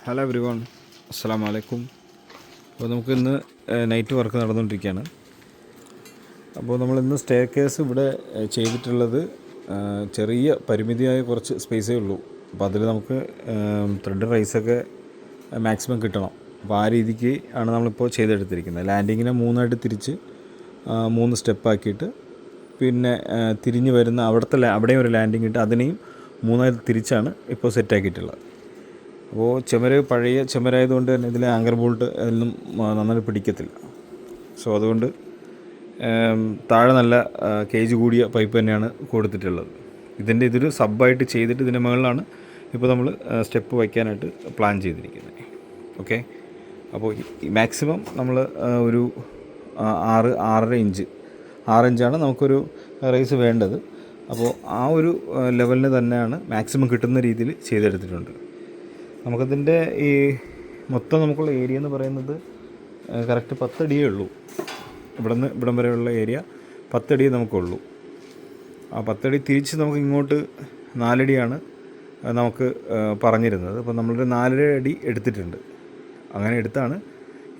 Hello every one, അസ്സലാമു അലൈക്കും. അപ്പോൾ നമുക്കിന്ന് നൈറ്റ് വർക്ക് നടന്നുകൊണ്ടിരിക്കുകയാണ്. അപ്പോൾ നമ്മളിന്ന് സ്റ്റെയർ കേസ് ഇവിടെ ചെയ്തിട്ടുള്ളത് ചെറിയ പരിമിതിയായ കുറച്ച് സ്പേസേ ഉള്ളൂ. അപ്പോൾ അതിൽ നമുക്ക് ത്രെഡ് റൈസൊക്കെ മാക്സിമം കിട്ടണം. അപ്പോൾ ആ രീതിക്ക് ആണ് നമ്മളിപ്പോൾ ചെയ്തെടുത്തിരിക്കുന്നത്. ലാൻഡിങ്ങിനെ മൂന്നായിട്ട് തിരിച്ച് 3 സ്റ്റെപ്പാക്കിയിട്ട് പിന്നെ തിരിഞ്ഞ് വരുന്ന അവിടെയും ഒരു ലാൻഡിങ് ഇട്ട് അതിനെയും 3ആയിട്ട് തിരിച്ചാണ് ഇപ്പോൾ സെറ്റാക്കിയിട്ടുള്ളത്. അപ്പോൾ പഴയ ചുമരായതുകൊണ്ട് തന്നെ ഇതിലെ ആങ്കർ ബോൾട്ട് എല്ലാം നന്നായി പിടിക്കത്തില്ല. സോ അതുകൊണ്ട് താഴെ നല്ല കേജ് കൂടിയ പൈപ്പ് തന്നെയാണ് കൊടുത്തിട്ടുള്ളത്. ഇതൊരു സബ്ബായിട്ട് ചെയ്തിട്ട് ഇതിൻ്റെ മുകളിലാണ് ഇപ്പോൾ നമ്മൾ സ്റ്റെപ്പ് വയ്ക്കാനായിട്ട് പ്ലാൻ ചെയ്തിരിക്കുന്നത്. ഓക്കെ, അപ്പോൾ മാക്സിമം നമ്മൾ ഒരു 6.5 ഇഞ്ച് നമുക്കൊരു റൈസ് വേണ്ടത്. അപ്പോൾ ആ ഒരു ലെവലിന് തന്നെയാണ് മാക്സിമം കിട്ടുന്ന രീതിയിൽ ചെയ്തെടുത്തിട്ടുണ്ട്. നമുക്കതിൻ്റെ ഈ മൊത്തം നമുക്കുള്ള ഏരിയ എന്ന് പറയുന്നത് കറക്റ്റ് 10 അടിയേ ഉള്ളൂ. ഇവിടം വരെയുള്ള ഏരിയ 10 അടിയേ നമുക്കുള്ളൂ. ആ 10 അടി തിരിച്ച് നമുക്ക് ഇങ്ങോട്ട് 4 അടിയാണ് നമുക്ക് പറഞ്ഞിരുന്നത്. അപ്പോൾ നമ്മളൊരു 4.5 അടി എടുത്തിട്ടുണ്ട്. അങ്ങനെ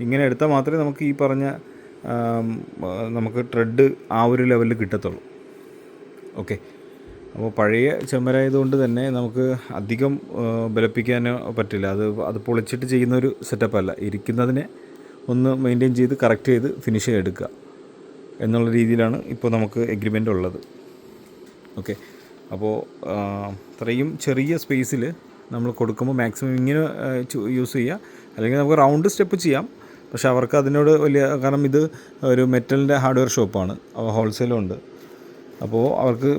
ഇങ്ങനെ എടുത്താൽ മാത്രമേ നമുക്ക് ഈ പറഞ്ഞ നമുക്ക് ത്രെഡ് ആ ഒരു ലെവലിൽ കിട്ടത്തുള്ളൂ. ഓക്കെ, അപ്പോൾ പഴയ ചെമ്മരായതുകൊണ്ട് തന്നെ നമുക്ക് അധികം ബലപ്പിക്കാനോ പറ്റില്ല. അത് പൊളിച്ചിട്ട് ചെയ്യുന്നൊരു സെറ്റപ്പല്ല. ഇരിക്കുന്നതിനെ ഒന്ന് മെയിൻറ്റെയിൻ ചെയ്ത് കറക്റ്റ് ചെയ്ത് ഫിനിഷ് ചെയ്തെടുക്കുക എന്നുള്ള രീതിയിലാണ് ഇപ്പോൾ നമുക്ക് എഗ്രിമെൻ്റ് ഉള്ളത്. ഓക്കെ, അപ്പോൾ അത്രയും ചെറിയ സ്പേസിൽ നമ്മൾ കൊടുക്കുമ്പോൾ മാക്സിമം ഇങ്ങനെ യൂസ് ചെയ്യുക. അല്ലെങ്കിൽ നമുക്ക് റൗണ്ട് സ്റ്റെപ്പ് ചെയ്യാം. പക്ഷേ അവർക്ക് അതിനോട് കാരണം ഇത് ഒരു മെറ്റലിൻ്റെ ഹാർഡ്വെയർ ഷോപ്പാണ്, ഹോൾസെയിലും ഉണ്ട്. അപ്പോൾ അവർക്ക്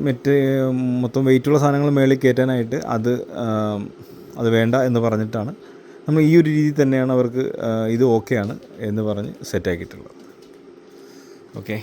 മൊത്തം വെയിറ്റുള്ള സാധനങ്ങൾ മേളിൽ കയറ്റാനായിട്ട് അത് വേണ്ട എന്ന് പറഞ്ഞിട്ടാണ് നമ്മൾ ഈ ഒരു രീതി തന്നെയാണ് അവർക്ക് ഇത് ഓക്കെയാണ് എന്ന് പറഞ്ഞ് സെറ്റാക്കിയിട്ടുള്ളത്. ഓക്കെ.